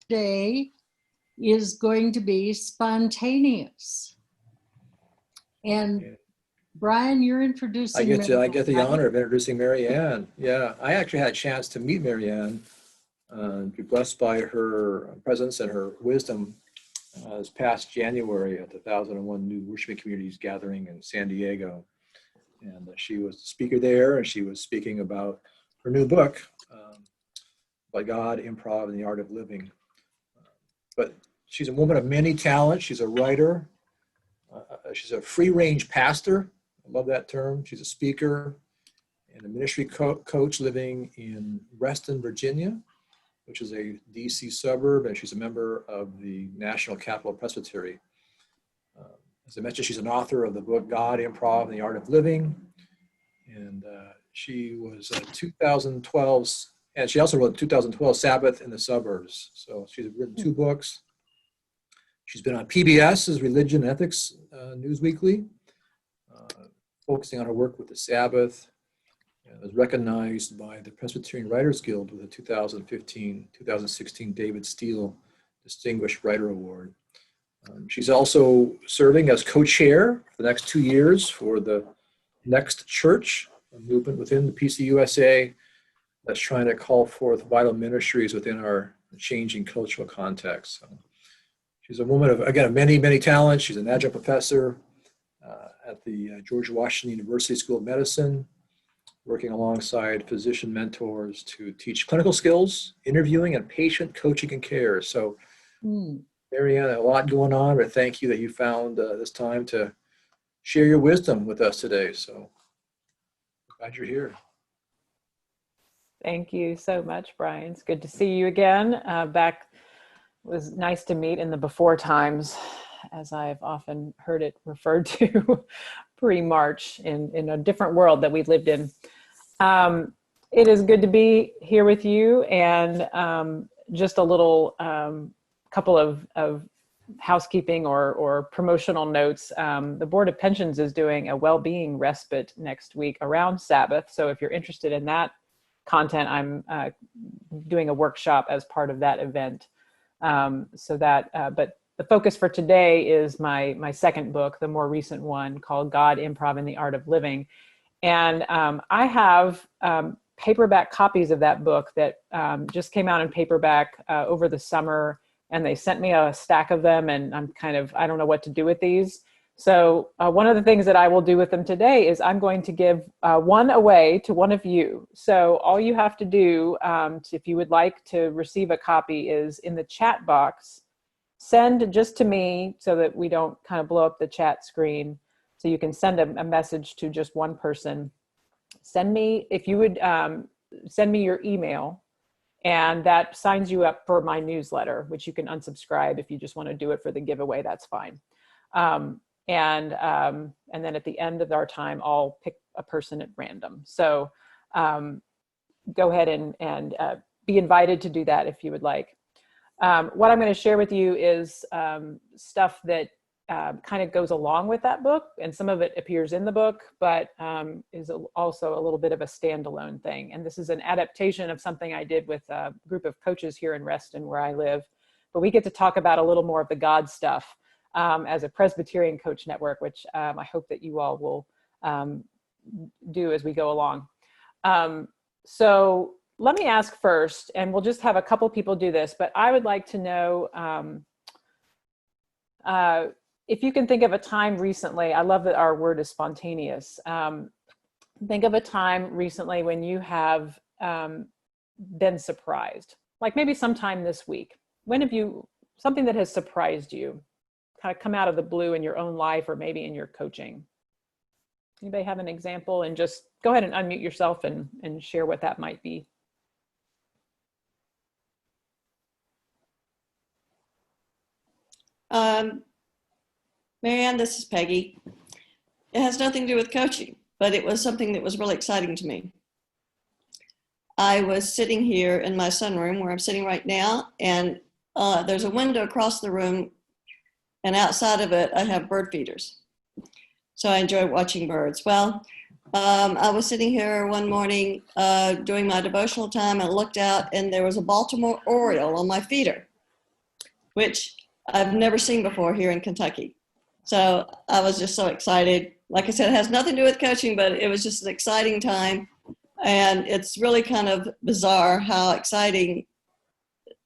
today is going to be spontaneous. And Brian, you're introducing I get the honor of introducing MaryAnn. Yeah, I actually had a chance to meet MaryAnn, be blessed by her presence and her wisdom this past January at the 1001 New Worshiping Communities Gathering in San Diego. And she was the speaker there, and she was speaking about her new book, by God, Improv, and the Art of Living. But she's a woman of many talents. She's a writer. She's a free-range pastor. I love that term. She's a speaker and a ministry coach living in Reston, Virginia, which is a DC suburb, and she's a member of the National Capital Presbytery. As I mentioned, she's an author of the book God, Improv, and the Art of Living. And she was 2012's, and she also wrote 2012 Sabbath in the Suburbs. So she's written 2 books. She's been on PBS's Religion and Ethics News Weekly, focusing on her work with the Sabbath. And was recognized by the Presbyterian Writers Guild with the 2015-2016 David Steele Distinguished Writer Award. She's also serving as co-chair for the next 2 years for the Next Church, a movement within the PCUSA that's trying to call forth vital ministries within our changing cultural context. So she's a woman of, again, many, many talents. She's an adjunct professor at the George Washington University School of Medicine, working alongside physician mentors to teach clinical skills, interviewing, and patient coaching and care. So, MaryAnn, a lot going on, but thank you that you found this time to share your wisdom with us today. So glad you're here. Thank you so much, Brian. It's good to see you again. It was nice to meet in the before times, as I've often heard it referred to pre-March in a different world that we lived in. It is good to be here with you, and just a little couple of housekeeping or promotional notes. The Board of Pensions is doing a well-being respite next week around Sabbath. So if you're interested in that content, I'm doing a workshop as part of that event. But the focus for today is my second book, the more recent one called God, Improv, and the Art of Living. And I have paperback copies of that book that just came out in paperback over the summer, and they sent me a stack of them, and I don't know what to do with these. So one of the things that I will do with them today is I'm going to give one away to one of you. So all you have to do, if you would like to receive a copy, is in the chat box, send just to me so that we don't kind of blow up the chat screen. So you can send a message to just one person. Send me, if you would send me your email, and that signs you up for my newsletter, which you can unsubscribe if you just want to do it for the giveaway, that's fine. And then at the end of our time, I'll pick a person at random. So go ahead and be invited to do that if you would like. What I'm going to share with you is stuff that kind of goes along with that book, and some of it appears in the book, but is also a little bit of a standalone thing. And this is an adaptation of something I did with a group of coaches here in Reston, where I live. But we get to talk about a little more of the God stuff as a Presbyterian coach network, which I hope that you all will do as we go along. So let me ask first, and we'll just have a couple people do this, but I would like to know if you can think of a time recently. I love that our word is spontaneous. Think of a time recently when you have been surprised, like maybe sometime this week. When have you, something that has surprised you, kind of come out of the blue in your own life or maybe in your coaching? Anybody have an example? And just go ahead and unmute yourself and share what that might be. MaryAnn, this is Peggy. It has nothing to do with coaching, but it was something that was really exciting to me. I was sitting here in my sunroom where I'm sitting right now, and there's a window across the room, and outside of it, I have bird feeders. So I enjoy watching birds. Well, I was sitting here one morning doing my devotional time, and I looked out, and there was a Baltimore Oriole on my feeder. which I've never seen before here in Kentucky. So I was just so excited. Like I said, it has nothing to do with coaching, but it was just an exciting time. And it's really kind of bizarre how exciting,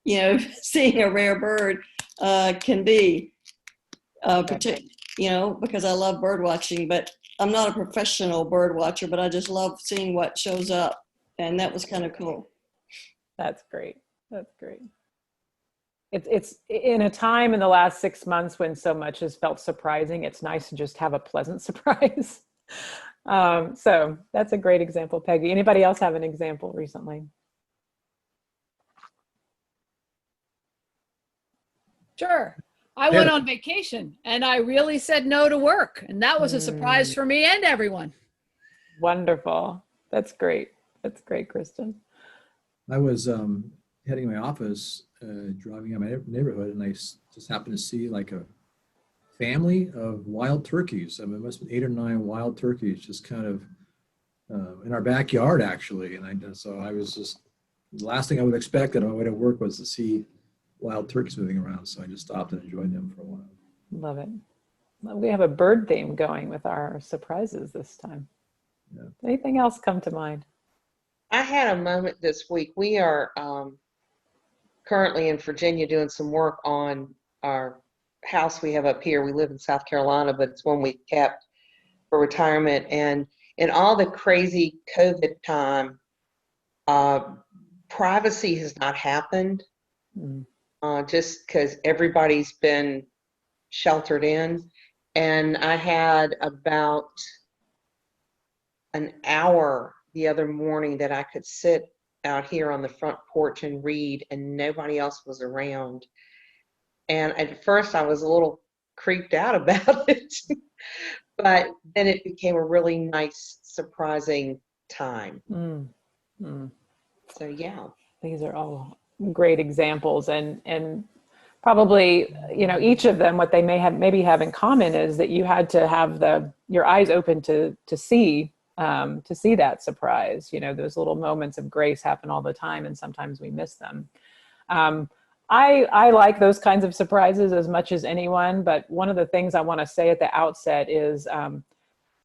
you know, seeing a rare bird can be, you know, because I love bird watching, but I'm not a professional bird watcher, but I just love seeing what shows up. And that was kind of cool. That's great. That's great. It's in a time in the last 6 months when so much has felt surprising, it's nice to just have a pleasant surprise. So that's a great example, Peggy. Anybody else have an example recently? Sure. I went on vacation and I really said no to work. And that was a surprise for me and everyone. Wonderful. That's great. That's great, Kristen. I was heading to my office, driving in my neighborhood, and I just happened to see like a family of wild turkeys. I mean, it must have been 8 or 9 wild turkeys just kind of in our backyard, actually. And so I was just, the last thing I would expect on my way to work was to see wild turkeys moving around. So I just stopped and enjoyed them for a while. Love it. We have a bird theme going with our surprises this time. Yeah. Anything else come to mind? I had a moment this week. We are currently in Virginia doing some work on our house we have up here. We live in South Carolina, but it's one we kept for retirement. And in all the crazy COVID time, privacy has not happened just because everybody's been sheltered in. And I had about an hour the other morning that I could sit out here on the front porch and read, and nobody else was around. And at first I was a little creeped out about it, but then it became a really nice, surprising time. So yeah. These are all great examples, and probably, you know, each of them, what they maybe have in common is that you had to have your eyes open to see that surprise. You know, those little moments of grace happen all the time, and sometimes we miss them. I like those kinds of surprises as much as anyone, but one of the things I want to say at the outset is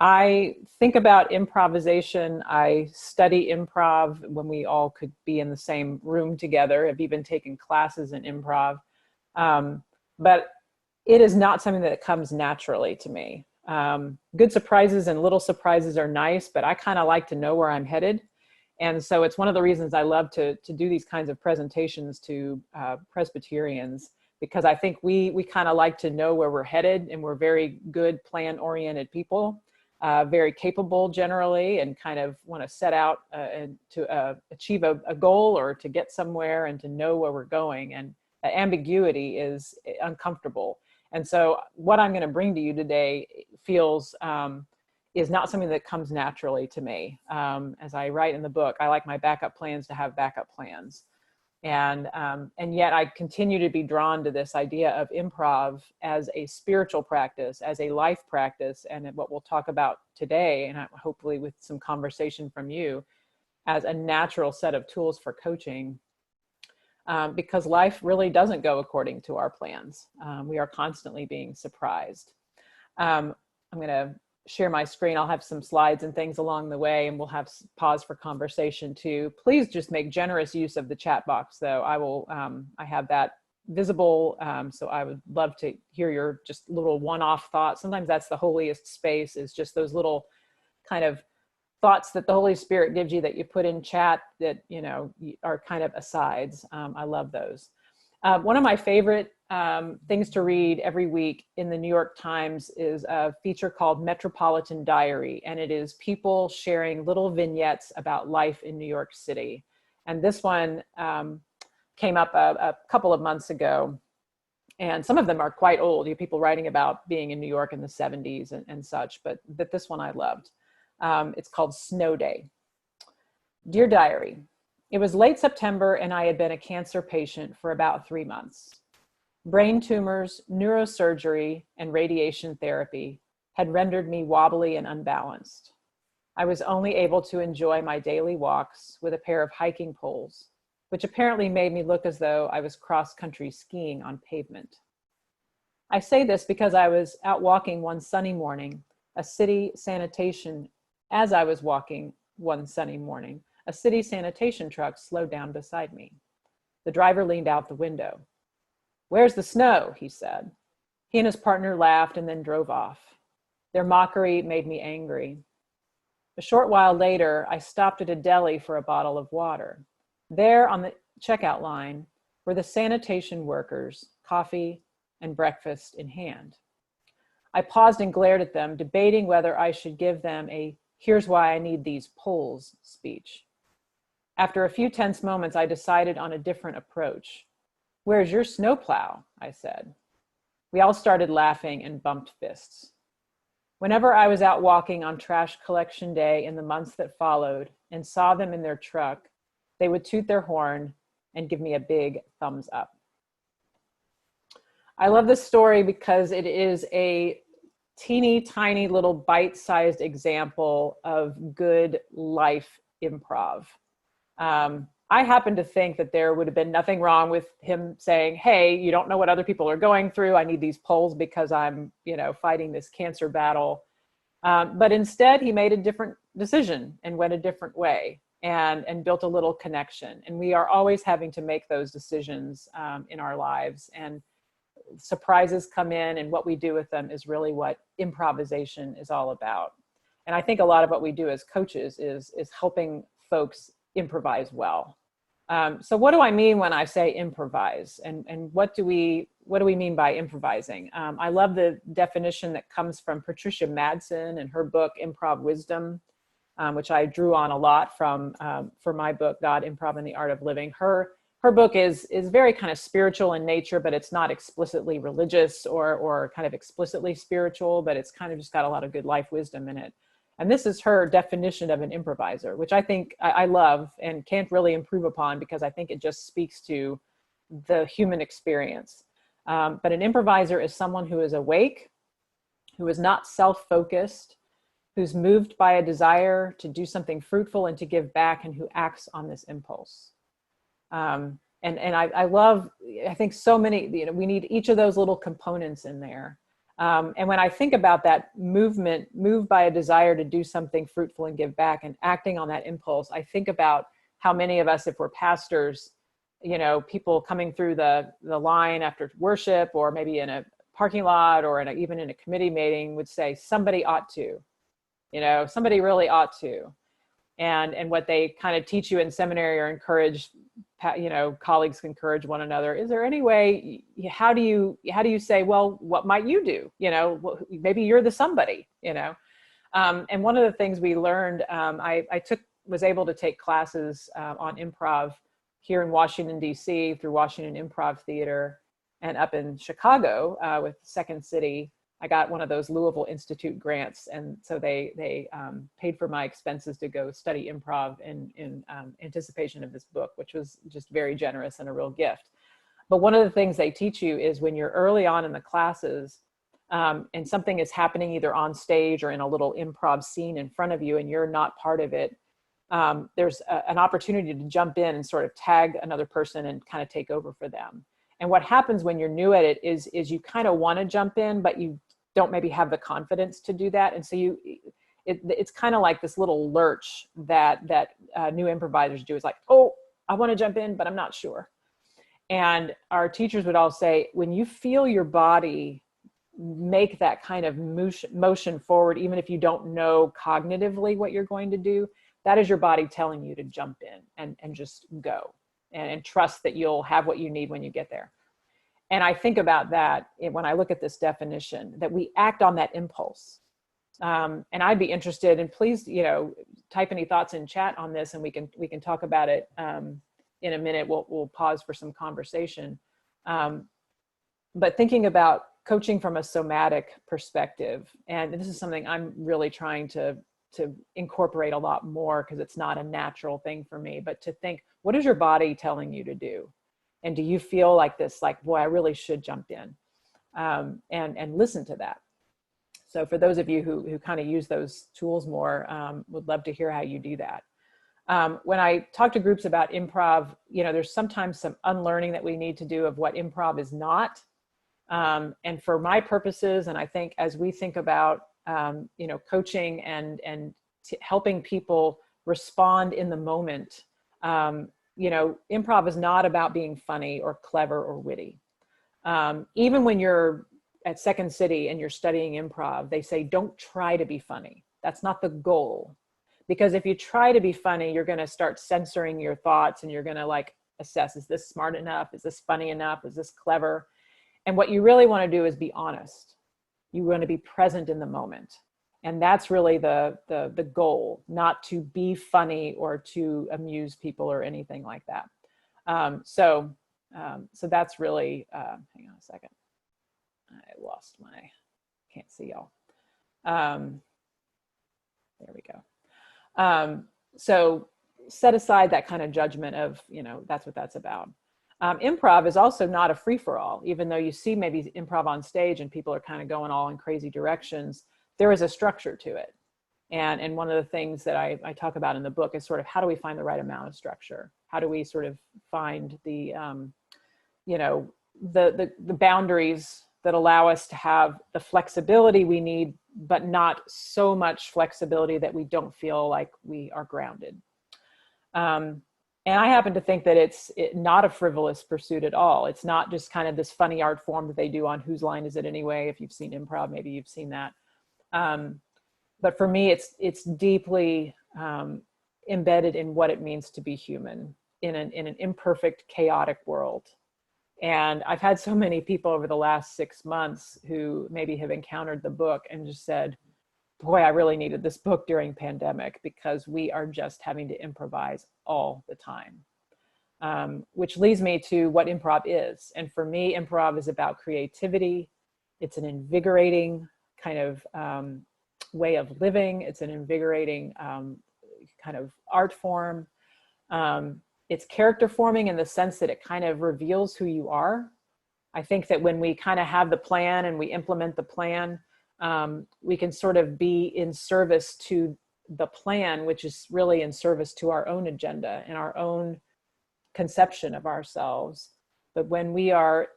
I think about improvisation. I study improv when we all could be in the same room together. I've even taken classes in improv. But it is not something that comes naturally to me. Good surprises and little surprises are nice, but I kind of like to know where I'm headed. And so it's one of the reasons I love to do these kinds of presentations to Presbyterians, because I think we kind of like to know where we're headed, and we're very good plan-oriented people, very capable generally, and kind of want to set out to achieve a goal or to get somewhere and to know where we're going. And ambiguity is uncomfortable. And so what I'm going to bring to you today feels is not something that comes naturally to me. As I write in the book, I like my backup plans to have backup plans. And yet I continue to be drawn to this idea of improv as a spiritual practice, as a life practice, and what we'll talk about today, and hopefully with some conversation from you, as a natural set of tools for coaching. Because life really doesn't go according to our plans. We are constantly being surprised. I'm going to share my screen. I'll have some slides and things along the way, and we'll have pause for conversation too. Please just make generous use of the chat box, though. I have that visible, so I would love to hear your just little one-off thoughts. Sometimes that's the holiest space, is just those little kind of thoughts that the Holy Spirit gives you that you put in chat that, you know, are kind of asides. I love those. One of my favorite things to read every week in the New York Times is a feature called Metropolitan Diary, and it is people sharing little vignettes about life in New York City. And this one came up a couple of months ago, and some of them are quite old. You have people writing about being in New York in the 70s and such, but this one I loved. It's called Snow Day. Dear Diary, it was late September and I had been a cancer patient for about 3 months. Brain tumors, neurosurgery, and radiation therapy had rendered me wobbly and unbalanced. I was only able to enjoy my daily walks with a pair of hiking poles, which apparently made me look as though I was cross-country skiing on pavement. I say this because I was out walking one sunny morning, as I was walking one sunny morning, a city sanitation truck slowed down beside me. The driver leaned out the window. "Where's the snow?" he said. He and his partner laughed and then drove off. Their mockery made me angry. A short while later, I stopped at a deli for a bottle of water. There on the checkout line were the sanitation workers, coffee and breakfast in hand. I paused and glared at them, debating whether I should give them a "here's why I need these poles" speech. After a few tense moments, I decided on a different approach. "Where's your snowplow?" I said. We all started laughing and bumped fists. Whenever I was out walking on trash collection day in the months that followed and saw them in their truck, they would toot their horn and give me a big thumbs up. I love this story because it is a teeny tiny little bite-sized example of good life improv. I happen to think that there would have been nothing wrong with him saying, "Hey, you don't know what other people are going through. I need these poles because I'm, fighting this cancer battle." But instead, he made a different decision and went a different way and built a little connection. And we are always having to make those decisions in our lives. And surprises come in, and what we do with them is really what improvisation is all about. And I think a lot of what we do as coaches is helping folks improvise well. So what do I mean when I say improvise, and what do we mean by improvising? I love the definition that comes from Patricia Madsen and her book Improv Wisdom, which I drew on a lot from for my book God, Improv, and the Art of Living. Her book is very kind of spiritual in nature, but it's not explicitly religious or kind of explicitly spiritual, but it's kind of just got a lot of good life wisdom in it. And this is her definition of an improviser, which I think I love and can't really improve upon because I think it just speaks to the human experience. But an improviser is someone who is awake, who is not self-focused, who's moved by a desire to do something fruitful and to give back, and who acts on this impulse. And I love, I think so many, we need each of those little components in there. And when I think about that movement, moved by a desire to do something fruitful and give back and acting on that impulse, I think about how many of us, if we're pastors, people coming through the line after worship, or maybe in a parking lot, or even in a committee meeting, would say, somebody ought to, somebody really ought to. And what they kind of teach you in seminary or encourage, colleagues encourage one another. Is there any way, how do you say, well, what might you do? Maybe you're the somebody, and one of the things we learned, I was able to take classes on improv here in Washington, D.C. through Washington Improv Theater, and up in Chicago with Second City. I got one of those Louisville Institute grants. And so they paid for my expenses to go study improv in anticipation of this book, which was just very generous and a real gift. But one of the things they teach you is when you're early on in the classes and something is happening either on stage or in a little improv scene in front of you and you're not part of it, there's an opportunity to jump in and sort of tag another person and kind of take over for them. And what happens when you're new at it is you kind of want to jump in, but you don't maybe have the confidence to do that. And so it's kind of like this little lurch that new improvisers do. It's like, oh, I want to jump in, but I'm not sure. And our teachers would all say, when you feel your body make that kind of motion forward, even if you don't know cognitively what you're going to do, that is your body telling you to jump in and just go and trust that you'll have what you need when you get there. And I think about that when I look at this definition, that we act on that impulse. And I'd be interested, and please, type any thoughts in chat on this, and we can talk about it in a minute. We'll pause for some conversation. But thinking about coaching from a somatic perspective, and this is something I'm really trying to incorporate a lot more because it's not a natural thing for me, but to think, what is your body telling you to do? And do you feel like this, like, boy, I really should jump in, and listen to that. So for those of you who kind of use those tools more, would love to hear how you do that. When I talk to groups about improv, there's sometimes some unlearning that we need to do of what improv is not. And for my purposes, and I think as we think about, coaching and helping people respond in the moment, improv is not about being funny or clever or witty. Even when you're at Second City and you're studying improv, they say, don't try to be funny. That's not the goal. Because if you try to be funny, you're going to start censoring your thoughts and you're going to assess, is this smart enough? Is this funny enough? Is this clever? And what you really want to do is be honest. You want to be present in the moment. And that's really the goal, not to be funny or to amuse people or anything like that. So that's really, hang on a second. I lost can't see y'all. There we go. So set aside that kind of judgment of, that's what that's about. Improv is also not a free-for-all, even though you see maybe improv on stage and people are kind of going all in crazy directions. There is a structure to it. And one of the things that I talk about in the book is sort of how do we find the right amount of structure? How do we sort of find the boundaries that allow us to have the flexibility we need, but not so much flexibility that we don't feel like we are grounded. And I happen to think that it's not a frivolous pursuit at all. It's not just kind of this funny art form that they do on Whose Line Is It Anyway? If you've seen improv, maybe you've seen that. But for me, it's deeply embedded in what it means to be human in an imperfect, chaotic world. And I've had so many people over the last 6 months who maybe have encountered the book and just said, boy, I really needed this book during pandemic because we are just having to improvise all the time. Which leads me to what improv is. And for me, improv is about creativity. It's an invigorating kind of way of living. It's an invigorating kind of art form. It's character forming in the sense that it kind of reveals who you are. I think that when we kind of have the plan and we implement the plan, we can sort of be in service to the plan, which is really in service to our own agenda and our own conception of ourselves. But when we are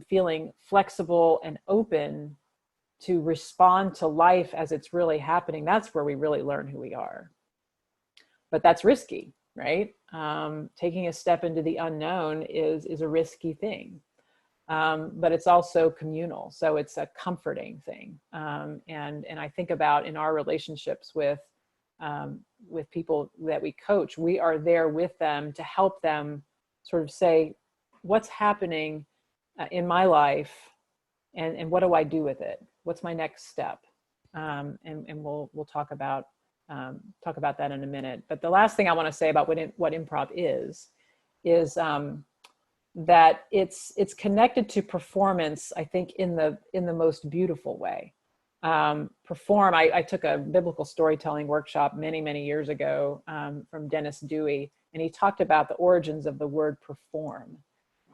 feeling flexible and open to respond to life as it's really happening, that's where we really learn who we are. But that's risky, right? Taking a step into the unknown is a risky thing. But it's also communal. So it's a comforting thing. And I think about in our relationships with people that we coach, we are there with them to help them sort of say, what's happening in my life and what do I do with it? What's my next step? And we'll talk about that in a minute. But the last thing I want to say about what improv is that it's connected to performance, I think, in the most beautiful way. I took a biblical storytelling workshop many years ago from Dennis Dewey, and he talked about the origins of the word perform.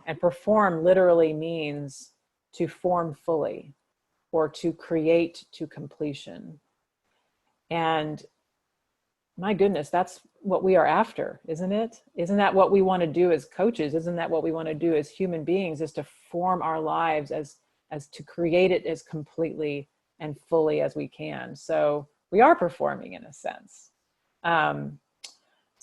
And perform literally means to form fully or to create to completion. And my goodness, that's what we are after, isn't it? Isn't that what we want to do as coaches? Isn't that what we want to do as human beings, is to form our lives as to create it as completely and fully as we can. So we are performing in a sense. What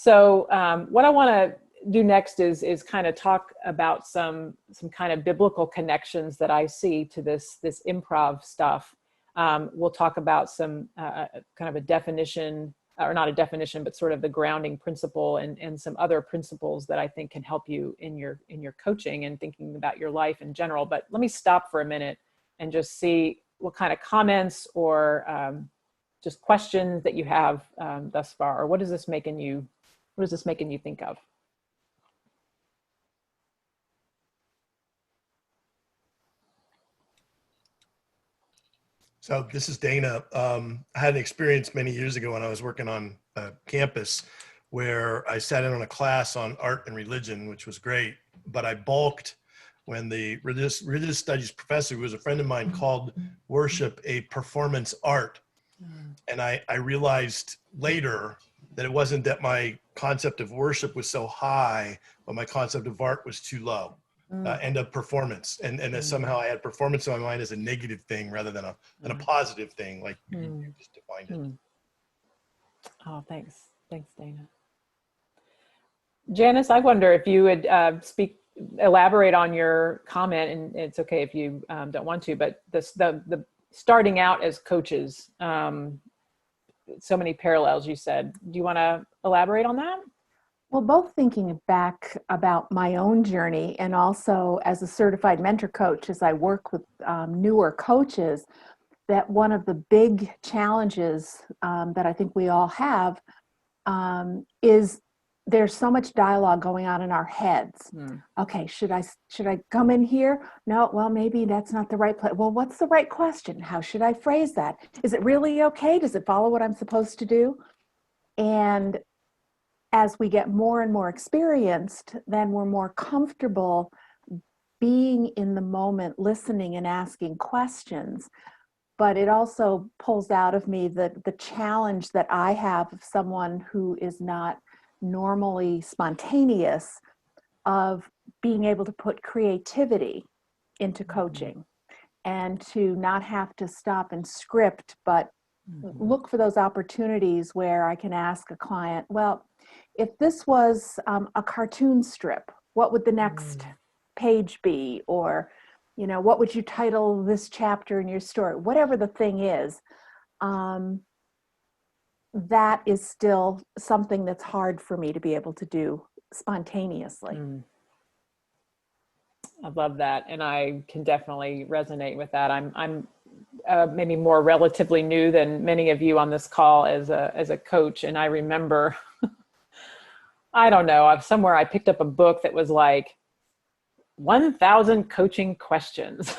I want to do next is kind of talk about some kind of biblical connections that I see to this improv stuff. We'll talk about some kind of a definition, or not a definition, but sort of the grounding principle and some other principles that I think can help you in your coaching and thinking about your life in general. But let me stop for a minute and just see what kind of comments or just questions that you have thus far, or what is this making you think of? So this is Dana. I had an experience many years ago when I was working on campus where I sat in on a class on art and religion, which was great, but I balked when the religious studies professor, who was a friend of mine, called worship a performance art. And I realized later That it wasn't that my concept of worship was so high, but my concept of art was too low. And of performance, and that somehow I had performance in my mind as a negative thing rather than a positive thing, like you just defined it. Oh, thanks, Dana. Janice, I wonder if you would elaborate on your comment, and it's okay if you don't want to, but the starting out as coaches, so many parallels, you said. Do you want to elaborate on that? Well, both thinking back about my own journey and also as a certified mentor coach, as I work with newer coaches, that one of the big challenges that I think we all have is there's so much dialogue going on in our heads. Okay, should I come in here? No, well, maybe that's not the right place. Well, what's the right question? How should I phrase that? Is it really okay? Does it follow what I'm supposed to do? And as we get more and more experienced, then we're more comfortable being in the moment, listening and asking questions. But it also pulls out of me the challenge that I have of someone who is not normally spontaneous, of being able to put creativity into coaching and to not have to stop and script, but look for those opportunities where I can ask a client, well, if this was a cartoon strip, what would the next page be? Or, you know, what would you title this chapter in your story? Whatever the thing is, that is still something that's hard for me to be able to do spontaneously. I love that, and I can definitely resonate with that. I'm maybe more relatively new than many of you on this call as a coach, and I remember, I don't know, somewhere I picked up a book that was like 1,000 coaching questions.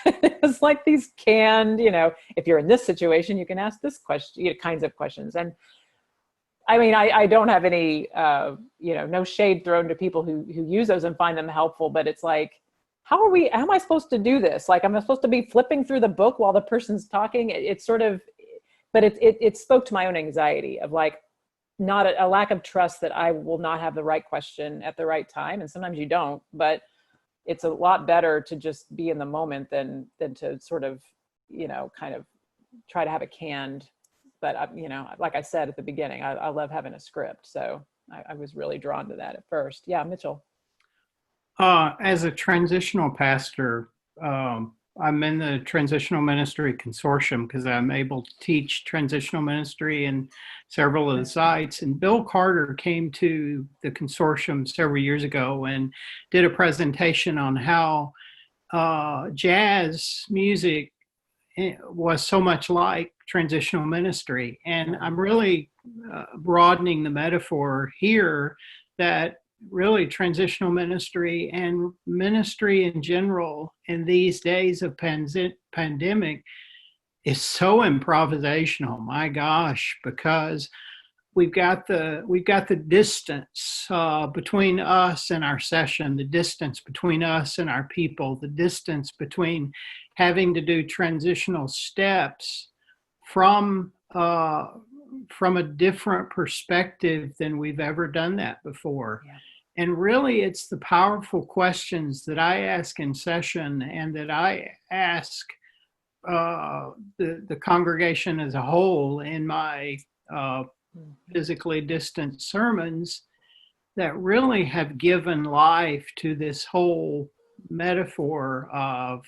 It was like these canned, you know, if you're in this situation, you can ask this question, you know, kinds of questions. And I mean, I don't have any, you know, no shade thrown to people who use those and find them helpful, but it's like, how am I supposed to do this? Like, am I supposed to be flipping through the book while the person's talking? It's sort of, but it spoke to my own anxiety of like, not a lack of trust that I will not have the right question at the right time. And sometimes you don't, but it's a lot better to just be in the moment than to sort of, you know, kind of try to have a canned, but you know, like I said at the beginning, I love having a script. So I was really drawn to that at first. Yeah, Mitchell. As a transitional pastor, I'm in the Transitional Ministry Consortium because I'm able to teach transitional ministry in several of the sites. And Bill Carter came to the consortium several years ago and did a presentation on how jazz music was so much like transitional ministry. And I'm really broadening the metaphor here that really transitional ministry and ministry in general in these days of pandemic is so improvisational. My gosh, because we've got the distance between us and our session, the distance between us and our people, the distance between having to do transitional steps from a different perspective than we've ever done that before. Yeah. And really, it's the powerful questions that I ask in session and that I ask the congregation as a whole in my physically distant sermons that really have given life to this whole metaphor of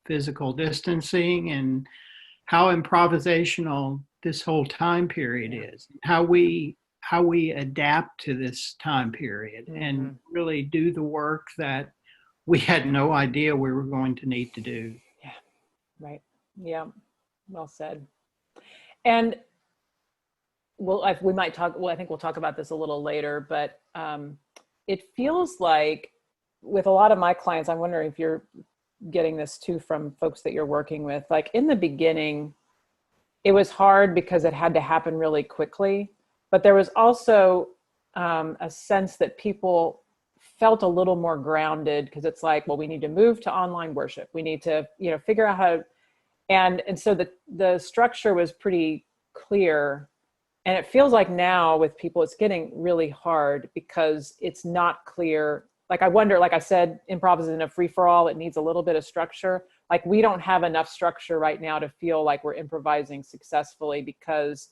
physical distancing and how improvisational this whole time period is, how we adapt to this time period and really do the work that we had no idea we were going to need to do. Yeah, right. Yeah, well said. And we might talk, well, I think we'll talk about this a little later, but it feels like with a lot of my clients, I'm wondering if you're getting this too from folks that you're working with, like in the beginning, it was hard because it had to happen really quickly, but there was also a sense that people felt a little more grounded because it's like, well, we need to move to online worship. We need to, you know, figure out how to, and so the structure was pretty clear. And it feels like now with people, it's getting really hard because it's not clear. Like I wonder, like I said, improv isn't a free for all. It needs a little bit of structure. Like we don't have enough structure right now to feel like we're improvising successfully because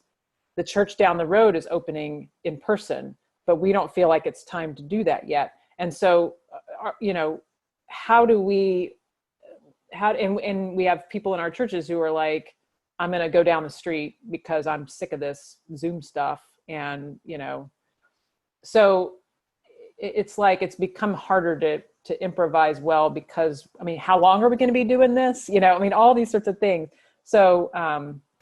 the church down the road is opening in person, but we don't feel like it's time to do that yet. And so, you know, how do we, and we have people in our churches who are like, I'm going to go down the street because I'm sick of this Zoom stuff. And, you know, so it's like, it's become harder to improvise well because, I mean, how long are we going to be doing this? You know, I mean, all these sorts of things. So,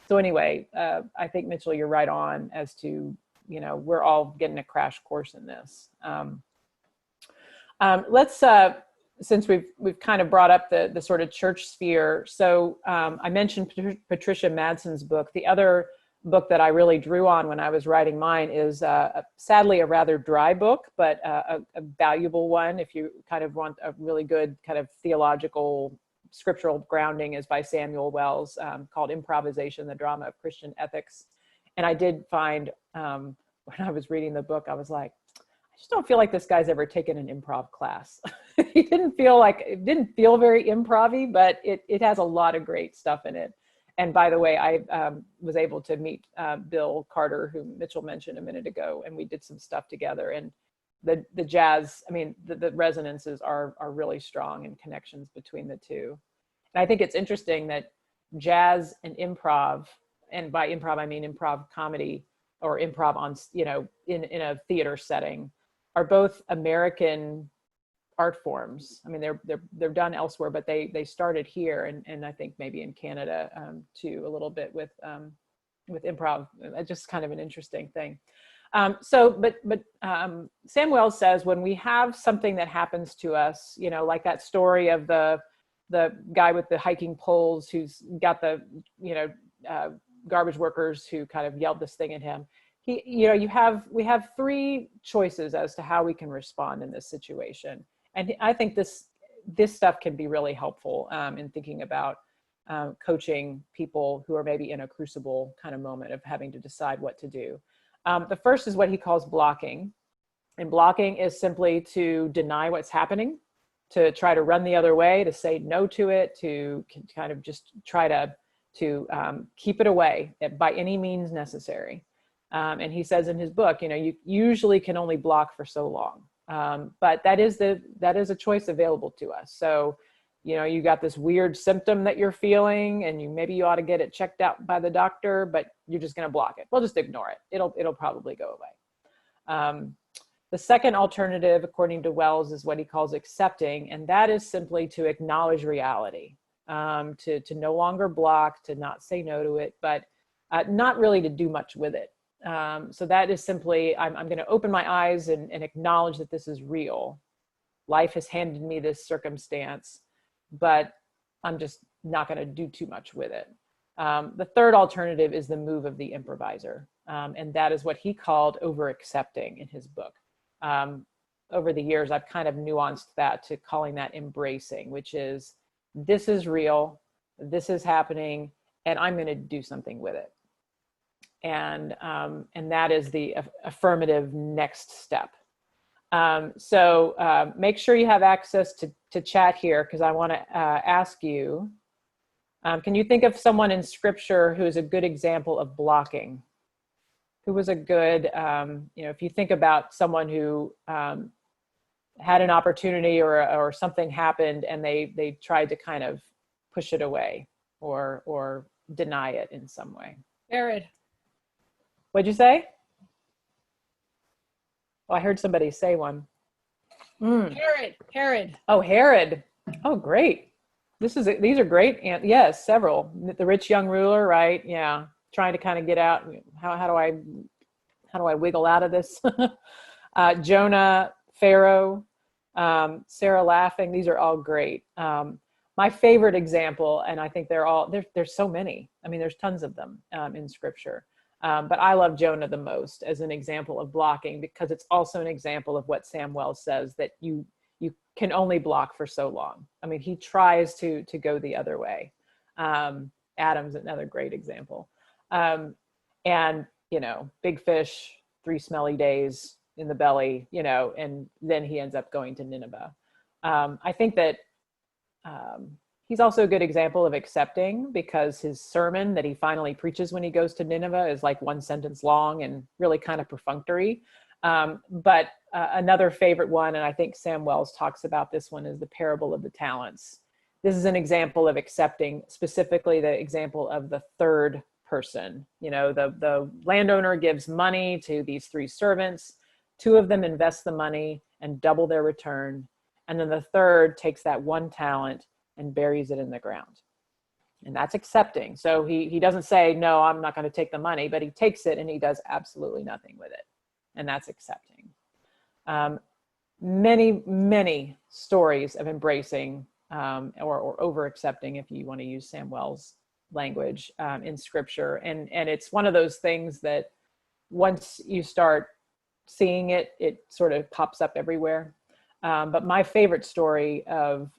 so anyway, I think Mitchell, you're right on as to, you know, we're all getting a crash course in this. Let's, since we've kind of brought up the sort of church sphere. So I mentioned Patricia Madson's book. The other book that I really drew on when I was writing mine is sadly a rather dry book, but a valuable one if you kind of want a really good kind of theological scriptural grounding, is by Samuel Wells, called Improvisation, the Drama of Christian Ethics. And I did find when I was reading the book, I was like, I just don't feel like this guy's ever taken an improv class. It didn't feel very improv-y, but it has a lot of great stuff in it. And by the way, I was able to meet Bill Carter, who Mitchell mentioned a minute ago, and we did some stuff together. And the jazz, I mean, the resonances are really strong and connections between the two. And I think it's interesting that jazz and improv, and by improv, I mean improv comedy or improv on, you know, in a theater setting, are both American art forms. I mean, they're done elsewhere, but they started here, and I think maybe in Canada too, a little bit with improv. Just kind of an interesting thing. But Sam Wells says when we have something that happens to us, you know, like that story of the guy with the hiking poles who's got the, you know, garbage workers who kind of yelled this thing at him. You know, we have three choices as to how we can respond in this situation. And I think this stuff can be really helpful in thinking about coaching people who are maybe in a crucible kind of moment of having to decide what to do. The first is what he calls blocking. And blocking is simply to deny what's happening, to try to run the other way, to say no to it, to kind of just try to keep it away by any means necessary. And he says in his book, you know, you usually can only block for so long. But that is a choice available to us. So, you know, you got this weird symptom that you're feeling, and maybe you ought to get it checked out by the doctor, but you're just going to block it. Well, just ignore it. It'll probably go away. The second alternative, according to Wells, is what he calls accepting, and that is simply to acknowledge reality, to no longer block, to not say no to it, but not really to do much with it. So that is simply, I'm going to open my eyes and acknowledge that this is real. Life has handed me this circumstance, but I'm just not going to do too much with it. The third alternative is the move of the improviser. And that is what he called over-accepting in his book. Over the years, I've kind of nuanced that to calling that embracing, which is, this is real, this is happening, and I'm going to do something with it. And that is the affirmative next step. So make sure you have access to chat here, because I want to ask you, can you think of someone in scripture who is a good example of blocking? Who was a good, you know, if you think about someone who had an opportunity or something happened and they tried to kind of push it away or deny it in some way. Herod. What'd you say? Oh, I heard somebody say one. Herod. Oh, Herod. Oh, great. These are great. And yes, several. The rich young ruler, right? Yeah. Trying to kind of get out. How do I wiggle out of this? Jonah, Pharaoh, Sarah laughing. These are all great. My favorite example, and I think there's so many. I mean, there's tons of them in scripture. But I love Jonah the most as an example of blocking, because it's also an example of what Sam Wells says, that you can only block for so long. I mean, he tries to go the other way. Adam's another great example. And big fish, 3 smelly days in the belly, and then he ends up going to Nineveh. I think that he's also a good example of accepting, because his sermon that he finally preaches when he goes to Nineveh is like 1 sentence long and really kind of perfunctory. But another favorite one, and I think Sam Wells talks about this one, is the parable of the talents. This is an example of accepting, specifically the example of the third person. The landowner gives money to these 3 servants. 2 of them invest the money and double their return. And then the third takes that 1 talent and buries it in the ground. And that's accepting. So he doesn't say, no, I'm not going to take the money, but he takes it and he does absolutely nothing with it. And that's accepting. Many, many stories of embracing or over-accepting, if you want to use Sam Wells' language, in scripture. And it's one of those things that once you start seeing it, it sort of pops up everywhere. But my favorite story of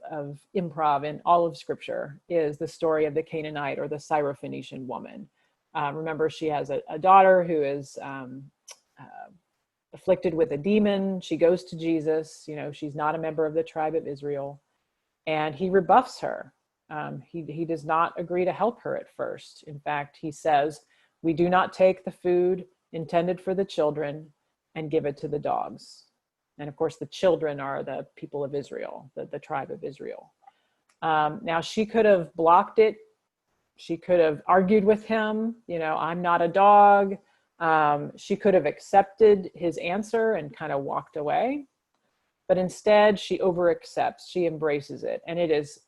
improv in all of scripture is the story of the Canaanite or the Syrophoenician woman. Remember, she has a daughter who is afflicted with a demon. She goes to Jesus. She's not a member of the tribe of Israel. And he rebuffs her. He does not agree to help her at first. In fact, he says, we do not take the food intended for the children and give it to the dogs. And of course, the children are the people of Israel, the tribe of Israel. Now, she could have blocked it. She could have argued with him, I'm not a dog. She could have accepted his answer and kind of walked away. But instead, she over-accepts, she embraces it. And it is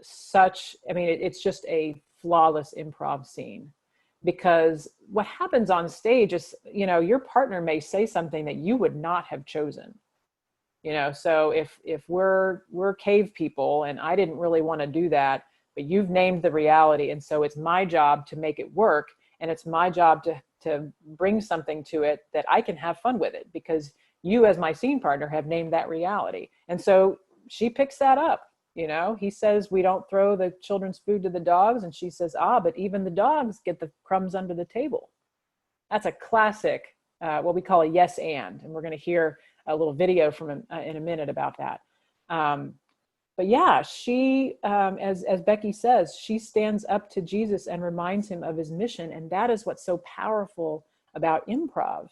it's just a flawless improv scene. Because what happens on stage is, your partner may say something that you would not have chosen. So if we're cave people and I didn't really want to do that, but you've named the reality. And so it's my job to make it work. And it's my job to bring something to it that I can have fun with it, because you as my scene partner have named that reality. And so she picks that up. He says, we don't throw the children's food to the dogs. And she says, but even the dogs get the crumbs under the table. That's a classic, what we call a yes and we're going to hear a little video from him in a minute about that. But yeah, she, as Becky says, she stands up to Jesus and reminds him of his mission. And that is what's so powerful about improv,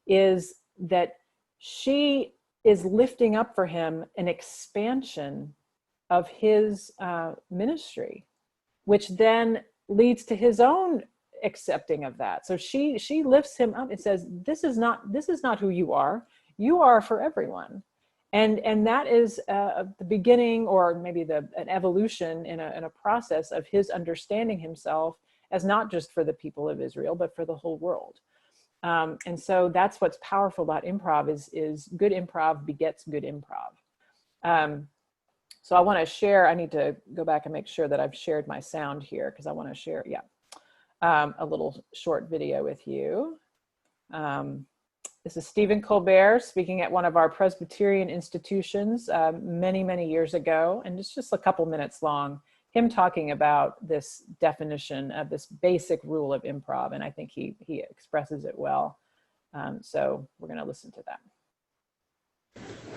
is that she is lifting up for him an expansion of his ministry, which then leads to his own accepting of that. So she lifts him up and says, this is not who you are. You are for everyone. And that is the beginning, or maybe an evolution in a process of his understanding himself as not just for the people of Israel, but for the whole world. And so that's what's powerful about improv is good improv begets good improv. So I want to share, I need to go back and make sure that I've shared my sound here, because I want to share, a little short video with you. This is Stephen Colbert speaking at one of our Presbyterian institutions many, many years ago, and it's just a couple minutes long, him talking about this definition of this basic rule of improv, and I think he expresses it well. So we're going to listen to that.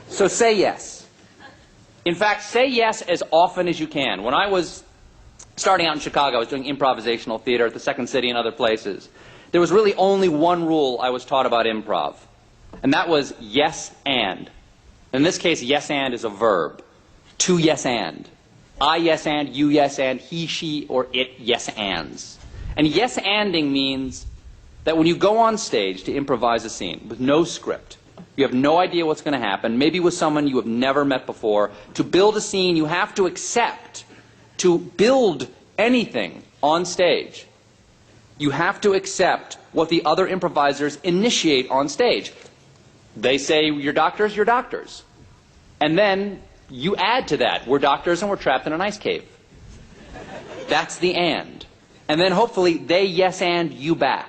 So say yes. In fact, say yes as often as you can. When I was starting out in Chicago, I was doing improvisational theater at the Second City and other places. There was really only one rule I was taught about improv, and that was yes and. In this case, yes and is a verb. To yes and. I yes and, you yes and, he, she, or it yes ands. And yes anding means that when you go on stage to improvise a scene with no script, you have no idea what's going to happen, maybe with someone you have never met before, to build a scene you have to accept. To build anything on stage, you have to accept what the other improvisers initiate on stage. They say, you're doctors, you're doctors. And then you add to that, we're doctors and we're trapped in an ice cave. That's the and. And then hopefully they yes and you back.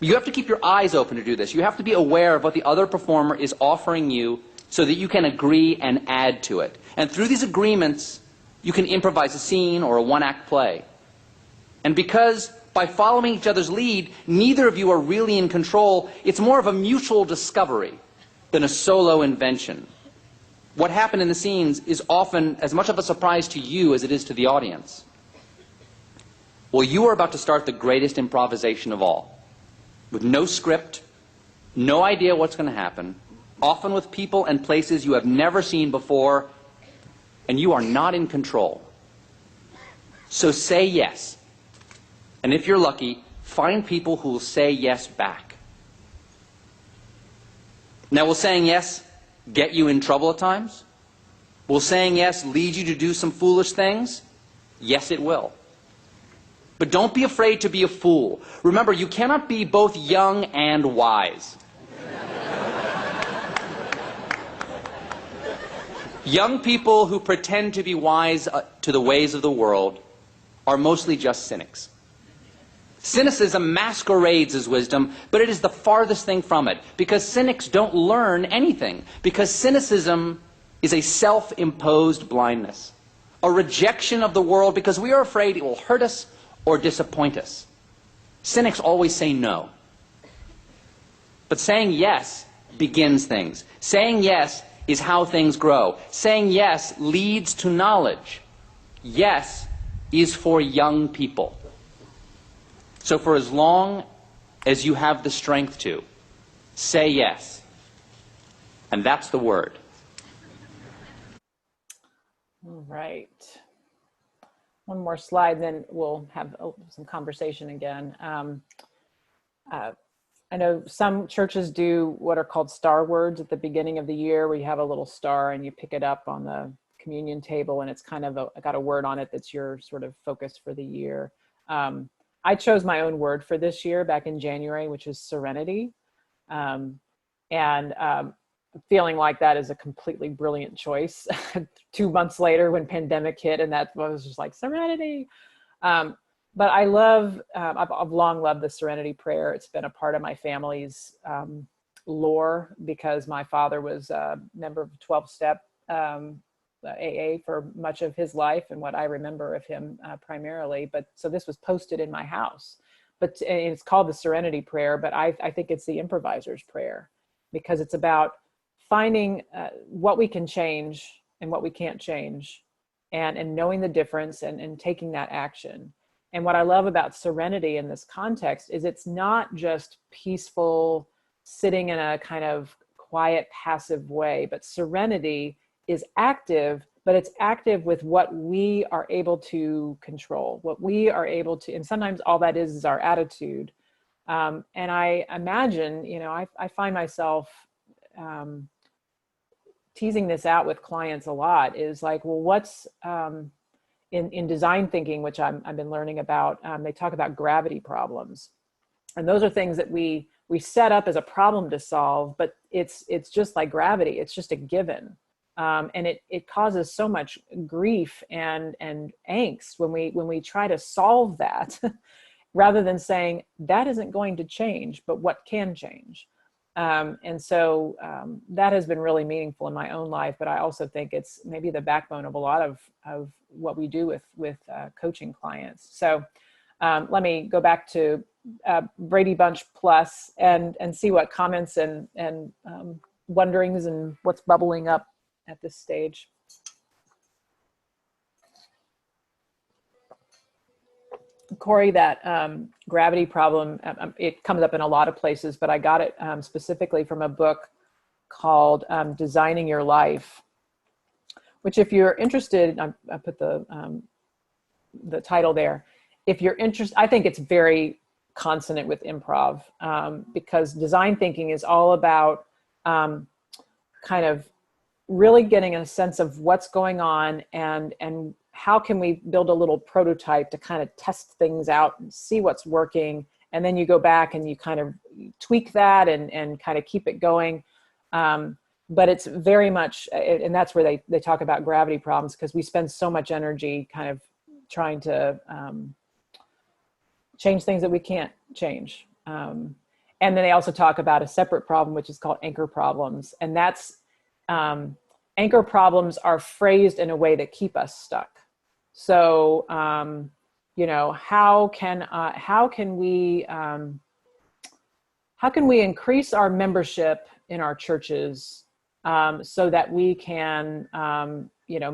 You have to keep your eyes open to do this. You have to be aware of what the other performer is offering you so that you can agree and add to it. And through these agreements, you can improvise a scene or a one-act play. And because By following each other's lead, neither of you are really in control. It's more of a mutual discovery than a solo invention. What happened in the scenes is often as much of a surprise to you as it is to the audience. Well, you are about to start the greatest improvisation of all, with no script, no idea what's going to happen, often with people and places you have never seen before, and you are not in control. So say yes. And if you're lucky, find people who will say yes back. Now, will saying yes get you in trouble at times? Will saying yes lead you to do some foolish things? Yes, it will. But don't be afraid to be a fool. Remember, you cannot be both young and wise. Young people who pretend to be wise to the ways of the world are mostly just cynics. Cynicism masquerades as wisdom, but it is the farthest thing from it, because cynics don't learn anything, because cynicism is a self-imposed blindness, a rejection of the world because we are afraid it will hurt us or disappoint us. Cynics always say no. But saying yes begins things. Saying yes is how things grow. Saying yes leads to knowledge. Yes is for young people. So for as long as you have the strength to, say yes. And that's the word. All right. One more slide, then we'll have some conversation again. I know some churches do what are called star words at the beginning of the year, where you have a little star and you pick it up on the communion table, and it's kind of got a word on it that's your sort of focus for the year. I chose my own word for this year back in January, which is serenity. Feeling like that is a completely brilliant choice 2 months later when pandemic hit, and that was just like serenity. But I love, I've long loved the serenity prayer. It's been a part of my family's lore because my father was a member of 12-step AA for much of his life and what I remember of him primarily. But so this was posted in my house, but it's called the serenity prayer, but I think it's the improviser's prayer, because it's about finding what we can change and what we can't change, and knowing the difference and taking that action. And what I love about serenity in this context is it's not just peaceful, sitting in a kind of quiet, passive way, but serenity is active, but it's active with what we are able to control, what we are able to, and sometimes all that is our attitude. And I imagine, I find myself teasing this out with clients a lot, is like, well, what's in design thinking, which I've been learning about, they talk about gravity problems. And those are things that we set up as a problem to solve, but it's just like gravity. It's just a given. And it causes so much grief and angst when we try to solve that rather than saying that isn't going to change, but what can change. And so that has been really meaningful in my own life, but I also think it's maybe the backbone of a lot of what we do with coaching clients. So let me go back to Brady Bunch Plus and see what comments and wonderings and what's bubbling up at this stage. Corey, that gravity problem, it comes up in a lot of places, but I got it specifically from a book called Designing Your Life, which if you're interested, I put the title there. If you're interested, I think it's very consonant with improv because design thinking is all about kind of really getting a sense of what's going on and how can we build a little prototype to kind of test things out and see what's working. And then you go back and you kind of tweak that and kind of keep it going. But it's very much, and that's where they talk about gravity problems, because we spend so much energy kind of trying to change things that we can't change. And then they also talk about a separate problem, which is called anchor problems. And that's, anchor problems are phrased in a way that keep us stuck. So, You know, how can we increase our membership in our churches so that we can, you know,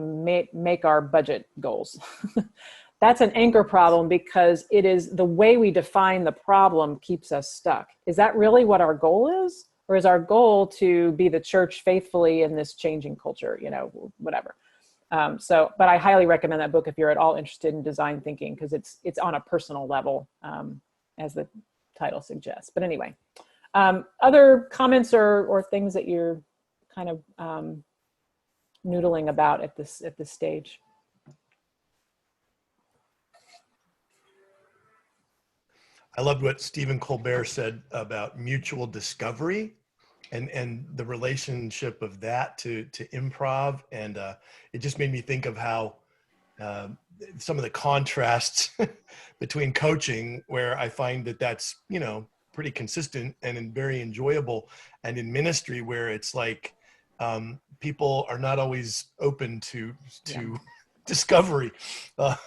make our budget goals? That's an anchor problem, because it is the way we define the problem keeps us stuck. Is that really what our goal is? Or is our goal to be the church faithfully in this changing culture, you know, whatever. But I highly recommend that book if you're at all interested in design thinking, because it's on a personal level, as the title suggests. But anyway, other comments or things that you're kind of noodling about at this stage? I loved what Stephen Colbert said about mutual discovery and the relationship of that to improv. And it just made me think of how some of the contrasts between coaching, where I find that that's, you know, pretty consistent and very enjoyable, and in ministry where it's like people are not always open to discovery.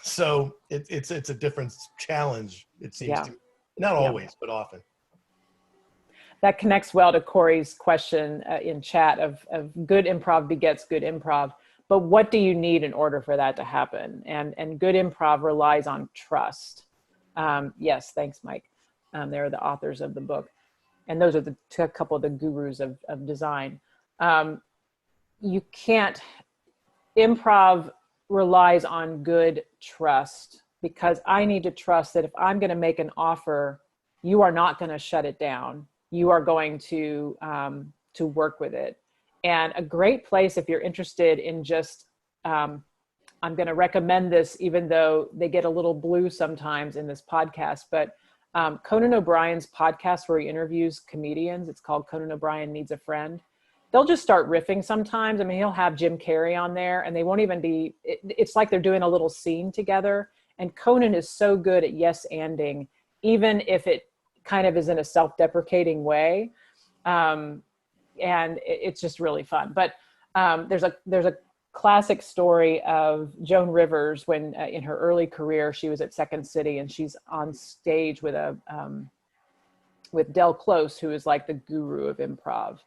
So it's a different challenge, it seems to me. Not always, but often. That connects well to Corey's question in chat of good improv begets good improv. But what do you need in order for that to happen? And good improv relies on trust. Yes, thanks, Mike. They're the authors of the book. And those are a couple of the gurus of design. You can't, improv relies on good trust, because I need to trust that if I'm going to make an offer, you are not going to shut it down. You are going to work with it. And a great place, if you're interested in just, I'm going to recommend this, even though they get a little blue sometimes in this podcast, but Conan O'Brien's podcast where he interviews comedians, it's called Conan O'Brien Needs a Friend. They'll just start riffing sometimes. I mean, he'll have Jim Carrey on there, and they won't even be, it's like they're doing a little scene together. And Conan is so good at yes-anding, even if it kind of is in a self-deprecating way. And it's just really fun. But there's a classic story of Joan Rivers when in her early career, she was at Second City, and she's on stage with Del Close, who is like the guru of improv.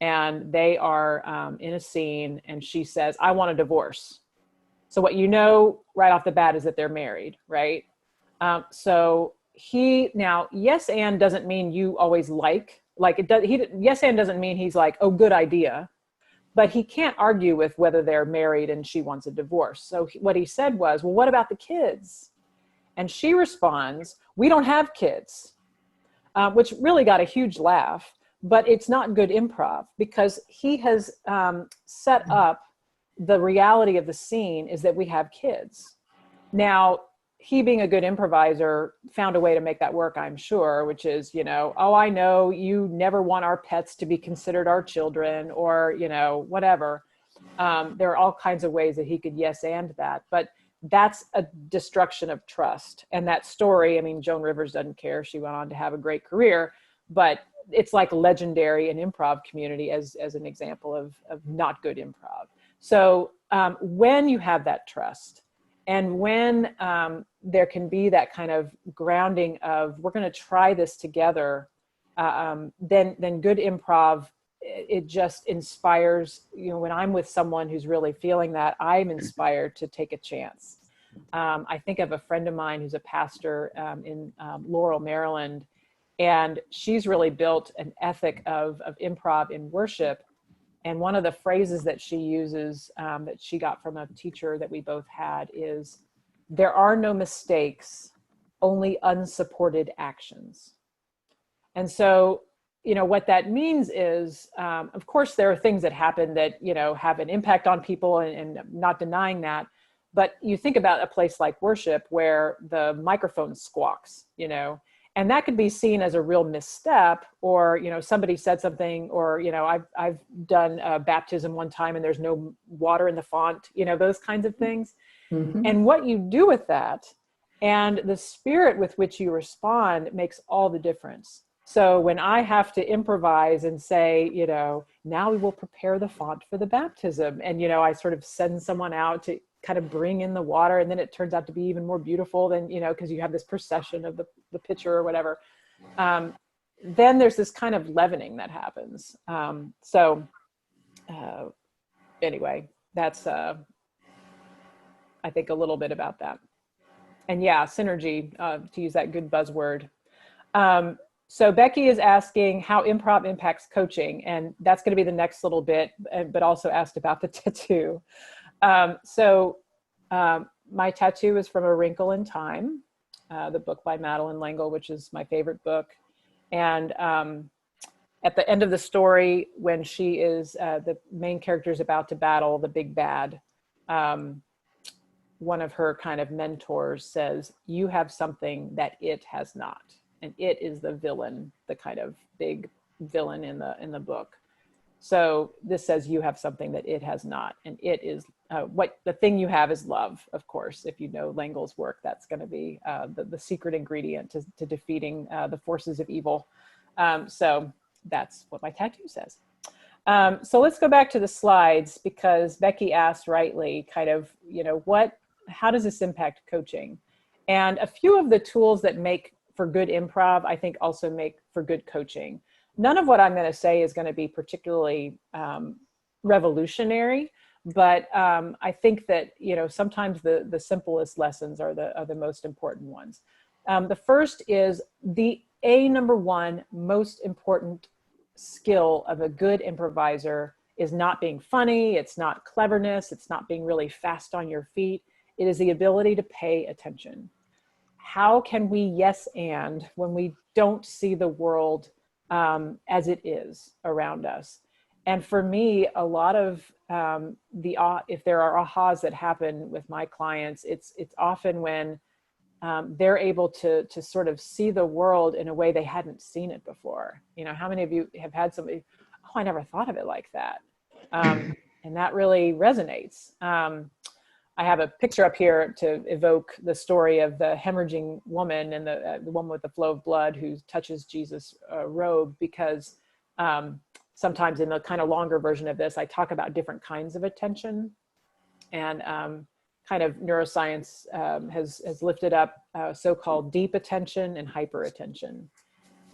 And they are in a scene, and she says, "I want a divorce." So what you know right off the bat is that they're married, right? So now, yes and doesn't mean you always like it does. Yes and doesn't mean he's like, "Oh, good idea," but he can't argue with whether they're married and she wants a divorce. So what he said was, "Well, what about the kids?" And she responds, "We don't have kids," which really got a huge laugh. But it's not good improv, because he has set up the reality of the scene is that we have kids. Now, he, being a good improviser, found a way to make that work, I'm sure, which is, you know, "Oh, I know you never want our pets to be considered our children," or, you know, whatever. There are all kinds of ways that he could yes and that, but that's a destruction of trust. And that story, I mean, Joan Rivers doesn't care. She went on to have a great career, but it's like legendary in improv community as an example of not good improv. So when you have that trust, and when there can be that kind of grounding of, we're going to try this together, then good improv, it just inspires, you know, when I'm with someone who's really feeling that, I'm inspired to take a chance. I think of a friend of mine who's a pastor in Laurel, Maryland, and she's really built an ethic of improv in worship. And one of the phrases that she uses that she got from a teacher that we both had is, "There are no mistakes, only unsupported actions." And so, you know, what that means is, of course, there are things that happen that, you know, have an impact on people, and not denying that. But you think about a place like worship where the microphone squawks, you know, and that could be seen as a real misstep, or, you know, somebody said something, or, you know, I've done a baptism one time and there's no water in the font, you know, those kinds of things. Mm-hmm. And what you do with that and the spirit with which you respond makes all the difference. So when I have to improvise and say, you know, now we will prepare the font for the baptism, and, you know, I sort of send someone out to kind of bring in the water, and then it turns out to be even more beautiful than, you know, because you have this procession of the picture or whatever. Then there's this kind of leavening that happens. Anyway, that's I think a little bit about that. And yeah, synergy, to use that good buzzword. So Becky is asking how improv impacts coaching, and that's going to be the next little bit, but also asked about the tattoo. My tattoo is from A Wrinkle in Time, the book by Madeleine L'Engle, which is my favorite book. And at the end of the story, when she is, the main character is about to battle the big bad, one of her kind of mentors says, you have something that it has not. And it is the villain, the kind of big villain in the book. So this says you have something that it has not. And it is, what the thing you have is love, of course. If you know L'Engle's work, that's going to be the secret ingredient to defeating the forces of evil. So that's what my tattoo says. So let's go back to the slides, because Becky asked rightly kind of, you know, how does this impact coaching? And a few of the tools that make for good improv, I think also make for good coaching. None of what I'm going to say is going to be particularly revolutionary, but I think that, you know, sometimes the simplest lessons are the most important ones. The first is the number one most important skill of a good improviser is not being funny. It's not cleverness. It's not being really fast on your feet. It is the ability to pay attention. How can we yes and when we don't see the world as it is around us? And for me, a lot of if there are ahas that happen with my clients, it's often when they're able to sort of see the world in a way they hadn't seen it before. You know, how many of you have had somebody, oh, I never thought of it like that. And that really resonates. I have a picture up here to evoke the story of the hemorrhaging woman and the woman with the flow of blood who touches Jesus' robe, because sometimes in the kind of longer version of this, I talk about different kinds of attention, and kind of neuroscience has lifted up so-called deep attention and hyper attention.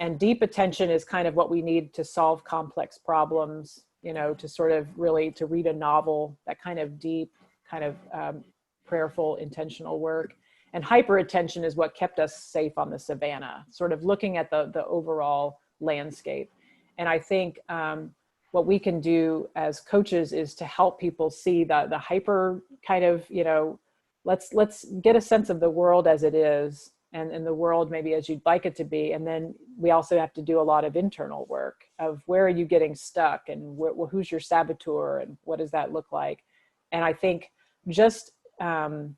And deep attention is kind of what we need to solve complex problems, you know, to sort of really to read a novel, that kind of deep, kind of prayerful, intentional work. And hyper attention is what kept us safe on the savannah, sort of looking at the overall landscape. And I think what we can do as coaches is to help people see the hyper kind of, you know, let's get a sense of the world as it is, and the world maybe as you'd like it to be. And then we also have to do a lot of internal work of where are you getting stuck, and who's your saboteur, and what does that look like? And I think just, you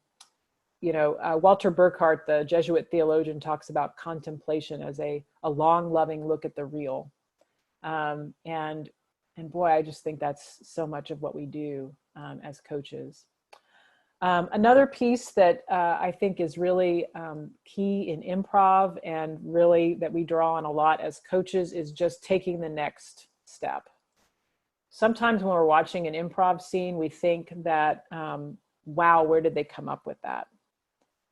know, Walter Burkhardt, the Jesuit theologian, talks about contemplation as a long, loving look at the real. And boy, I just think that's so much of what we do as coaches. Another piece that I think is really key in improv, and really that we draw on a lot as coaches, is just taking the next step. Sometimes when we're watching an improv scene, we think that, wow, where did they come up with that?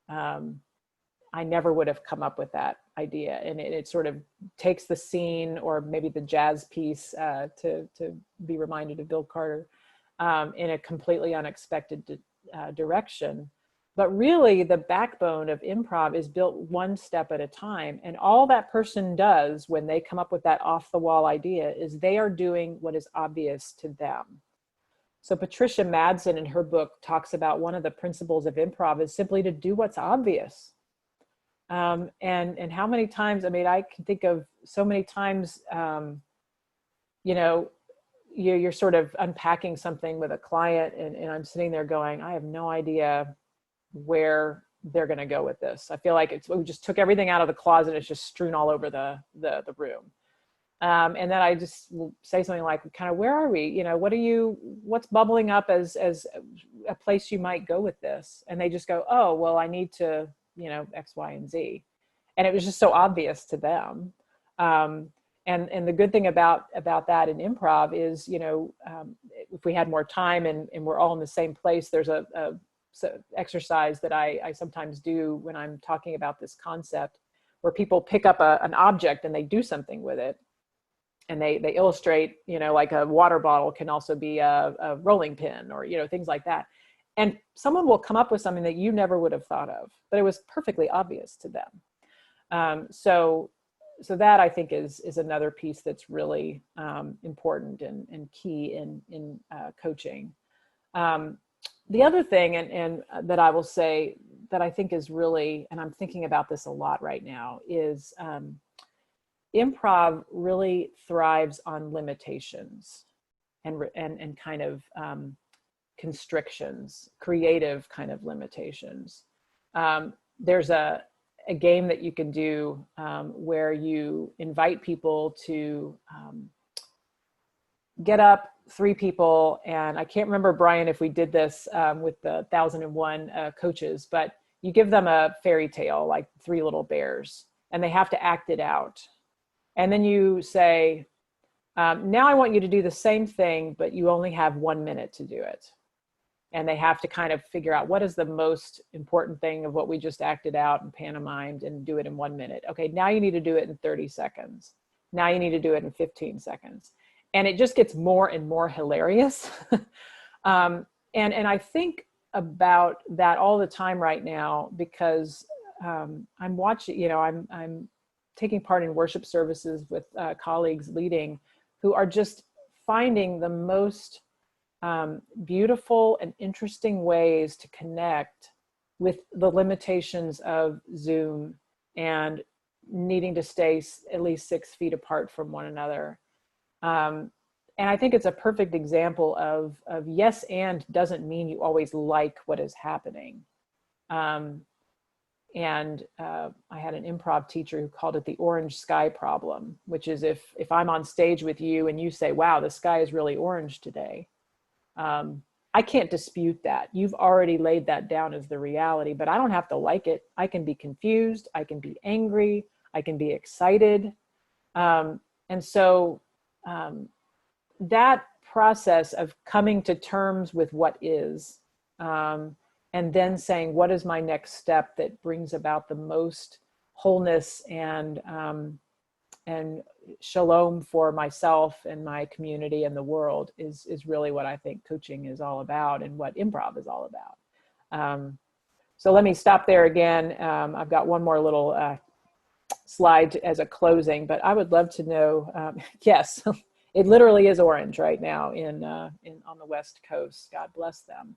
I never would have come up with that idea. And it sort of takes the scene, or maybe the jazz piece, to be reminded of Bill Carter, in a completely unexpected direction. But really, the backbone of improv is built one step at a time. And all that person does when they come up with that off-the-wall idea is they are doing what is obvious to them. So Patricia Madsen in her book talks about one of the principles of improv is simply to do what's obvious. And how many times, I mean, I can think of so many times, you know, you're sort of unpacking something with a client, and I'm sitting there going, I have no idea where they're going to go with this. I feel like we just took everything out of the closet. It's just strewn all over the room. And then I just will say something like, kind of, where are we? You know, what's bubbling up as a place you might go with this? And they just go, oh, well, I need to, you know, X, Y, and Z. And it was just so obvious to them. And the good thing about that in improv is, you know, if we had more time and we're all in the same place, there's a exercise that I sometimes do when I'm talking about this concept, where people pick up an object and they do something with it. And they illustrate, like a water bottle can also be a rolling pin, or, things like that. And someone will come up with something that you never would have thought of, but it was perfectly obvious to them. So that, I think, is another piece that's really important and key in coaching. The other thing, and that I will say that I think is really, and I'm thinking about this a lot right now, is improv really thrives on limitations and kind of constrictions, creative kind of limitations. There's a game that you can do where you invite people to get up, 3 people, and I can't remember, Brian, if we did this with the 1001 coaches, but you give them a fairy tale, like 3 little bears, and they have to act it out. And then you say, now I want you to do the same thing, but you only have 1 minute to do it. And they have to kind of figure out what is the most important thing of what we just acted out and pantomimed, and do it in 1 minute. Okay, now you need to do it in 30 seconds. Now you need to do it in 15 seconds. And it just gets more and more hilarious. And I think about that all the time right now, because I'm watching, I'm taking part in worship services with colleagues leading, who are just finding the most beautiful and interesting ways to connect with the limitations of Zoom and needing to stay at least 6 feet apart from one another. And I think it's a perfect example of yes and doesn't mean you always like what is happening. And I had an improv teacher who called it the orange sky problem, which is if I'm on stage with you and you say, wow, the sky is really orange today. I can't dispute that. You've already laid that down as the reality, but I don't have to like it. I can be confused. I can be angry. I can be excited. And so that process of coming to terms with what is, and then saying, what is my next step that brings about the most wholeness and shalom for myself and my community and the world is really what I think coaching is all about, and what improv is all about. So let me stop there again. I've got one more little slide as a closing, but I would love to know, yes, it literally is orange right now on the West Coast. God bless them.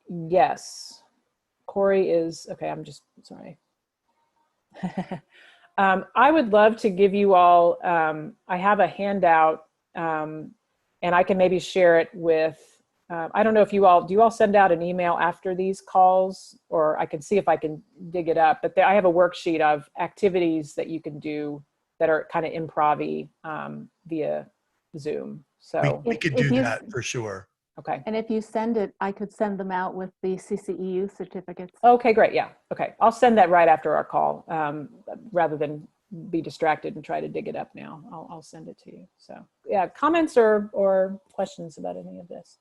Yes, Corey is, okay, I'm just, sorry. I would love to give you all, I have a handout, and I can maybe share it with, I don't know if do you all send out an email after these calls, or I can see if I can dig it up, but I have a worksheet of activities that you can do that are kind of improv-y via Zoom. So we could do that for sure. Okay. And if you send it, I could send them out with the CCEU certificates. Okay, great. Yeah. Okay. I'll send that right after our call, rather than be distracted and try to dig it up now. I'll send it to you. So yeah, comments or questions about any of this?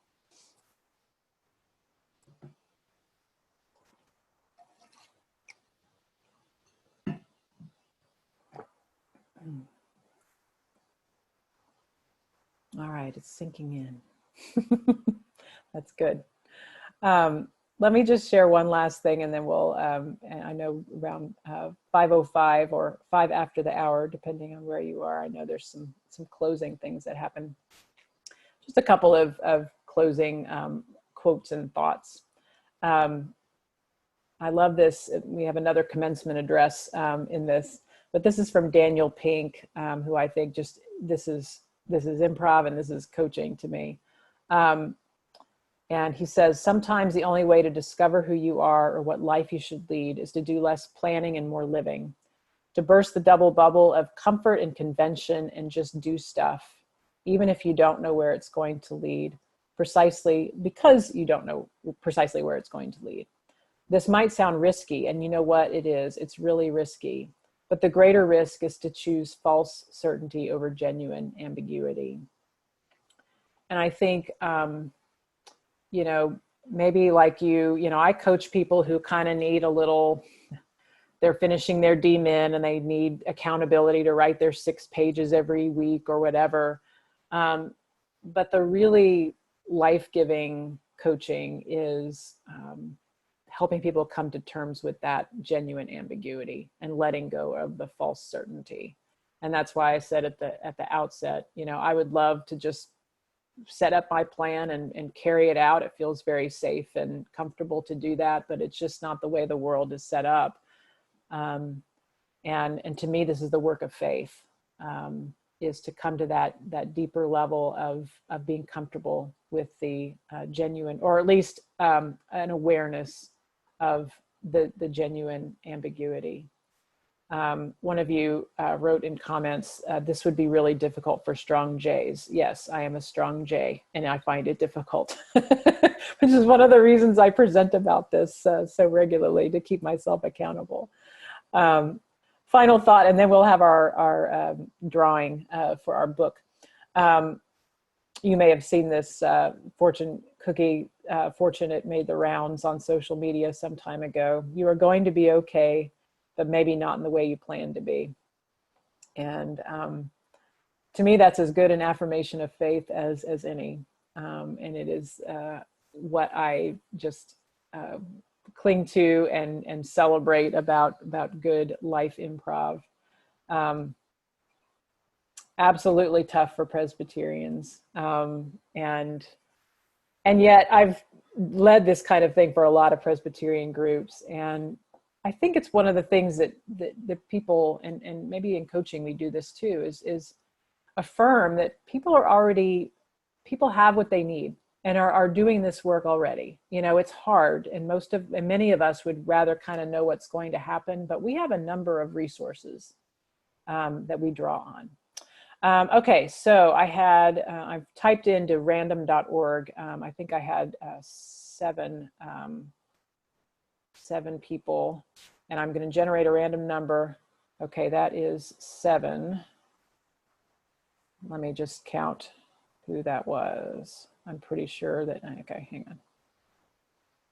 All right, it's sinking in. That's good. Let me just share one last thing, and then we'll, and I know around 5:05 or 5 after the hour, depending on where you are, I know there's some closing things that happen. Just a couple of closing quotes and thoughts. I love this. We have another commencement address in this, but this is from Daniel Pink, who I think just, this is improv and this is coaching to me. And he says, sometimes the only way to discover who you are or what life you should lead is to do less planning and more living, to burst the double bubble of comfort and convention and just do stuff, even if you don't know where it's going to lead, precisely because you don't know precisely where it's going to lead. This might sound risky, and you know what it is. It's really risky. But the greater risk is to choose false certainty over genuine ambiguity. And I think, you know, maybe like you know, I coach people who kind of need a little, they're finishing their DMin and they need accountability to write their 6 pages every week or whatever. But the really life-giving coaching is helping people come to terms with that genuine ambiguity and letting go of the false certainty. And that's why I said at the outset, you know, I would love to just set up my plan and carry it out. It feels very safe and comfortable to do that, but it's just not the way the world is set up. And to me, this is the work of faith, is to come to that deeper level of being comfortable with the genuine, or at least an awareness of the genuine ambiguity. One of you wrote in comments, this would be really difficult for strong J's. Yes, I am a strong J, and I find it difficult, which is one of the reasons I present about this so regularly, to keep myself accountable. Final thought, and then we'll have our drawing for our book. You may have seen this fortune cookie. Fortunate made the rounds on social media some time ago. You are going to be okay, but maybe not in the way you plan to be. And to me, that's as good an affirmation of faith as any. And it is what I just cling to and celebrate about good life improv. Absolutely tough for Presbyterians. And yet I've led this kind of thing for a lot of Presbyterian groups. And I think it's one of the things that people, and maybe in coaching we do this too, is affirm that people have what they need and are doing this work already. You know, it's hard, and many of us would rather kind of know what's going to happen, but we have a number of resources that we draw on. Okay, so I've typed into random.org. I think I had 7 people, and I'm going to generate a random number. Okay, that is 7. Let me just count who that was. I'm pretty sure that, okay, hang on.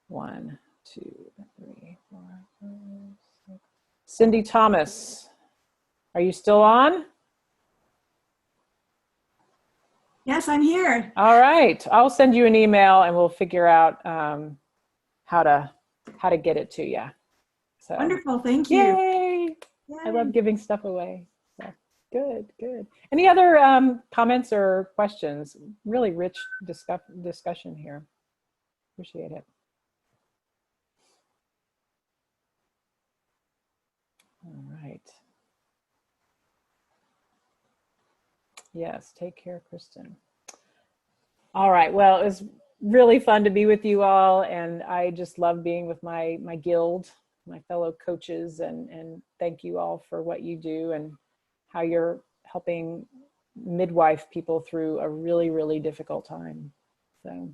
1, 2, 3, 4, 5, 6. Cindy Thomas, are you still on? Yes, I'm here. All right, I'll send you an email and we'll figure out how to get it to you. So, wonderful, thank you. Yay! I love giving stuff away. So, good. Any other comments or questions? Really rich discussion here. Appreciate it. All right. Yes, take care, Kristen. All right, well, it was really fun to be with you all, and I just love being with my guild, my fellow coaches, and thank you all for what you do and how you're helping midwife people through a really, really difficult time. So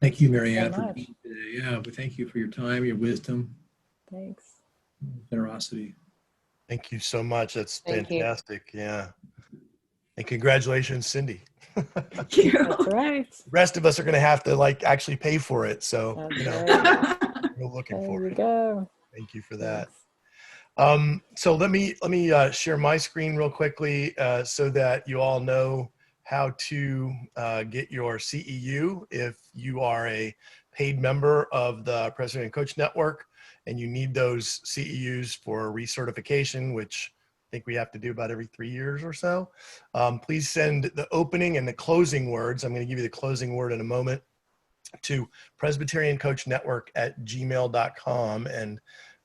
Thank you, MaryAnn, so for being here today. Yeah, but thank you for your time, your wisdom, thanks. generosity. Thank you so much. That's Thank you. fantastic. Yeah. And congratulations, Cindy. Thank you. That's right. The rest of us are going to have to actually pay for it. So, That's you know, right. we're looking There for you it. go. Thank you for that. Thanks. So let me share my screen real quickly so that you all know how to get your CEU if you are a paid member of the President and Coach Network and you need those CEUs for recertification, which I think we have to do about every 3 years or so. Please send the opening and the closing words. I'm going to give you the closing word in a moment to presbyteriancoachnetwork@gmail.com. And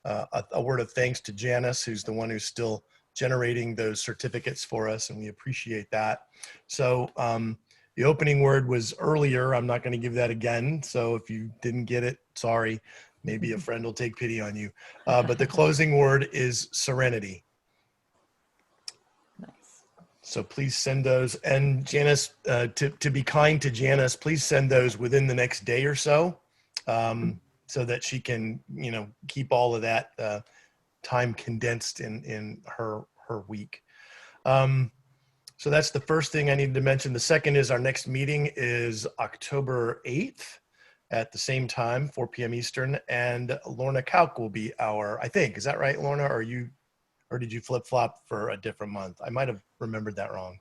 a word of thanks to Janice, who's the one who's still generating those certificates for us, and we appreciate that. So the opening word was earlier. I'm not going to give that again. So if you didn't get it, sorry. Maybe a friend will take pity on you. But the closing word is serenity. Nice. So please send those. And Janice, to be kind to Janice, please send those within the next day or so, so that she can, keep all of that time condensed in her week. So that's the first thing I needed to mention. The second is our next meeting is October 8th at the same time, 4 p.m. Eastern, and Lorna Kauk will be our, I think, is that right, Lorna? Or did you flip-flop for a different month? I might have remembered that wrong.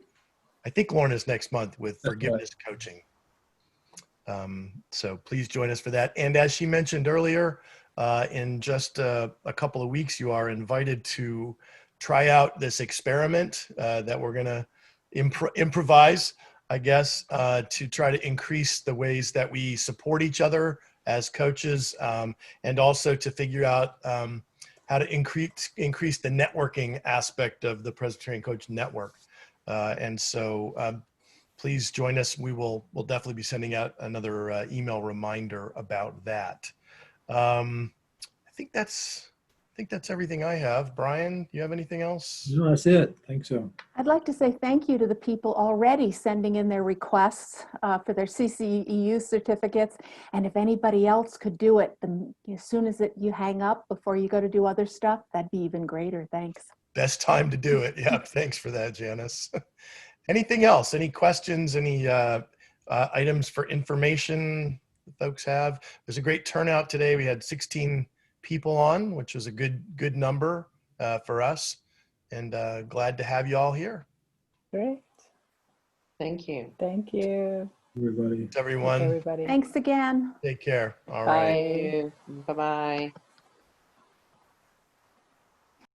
I think Lorna's next month with forgiveness coaching. So please join us for that. And as she mentioned earlier, in just a couple of weeks, you are invited to try out this experiment that we're going to improvise, I guess, to try to increase the ways that we support each other as coaches, and also to figure out how to increase the networking aspect of the Presbyterian Coach Network. And so please join us. We'll definitely be sending out another email reminder about that. I think that's everything I have. Brian, do you have anything else? No, that's it. I think so. I'd like to say thank you to the people already sending in their requests for their CCEU certificates. And if anybody else could do it, then as soon as you hang up before you go to do other stuff, that'd be even greater. Thanks. Best time to do it. Yeah, thanks for that, Janice. Anything else? Any questions? Any items for information folks have? There's a great turnout today. We had 16 people on, which was a good number for us, and glad to have you all here. Great. Thank you. Thank you. Everybody. Thanks, everyone. Everybody. Thanks again. Take care. All right. Bye. Bye-bye.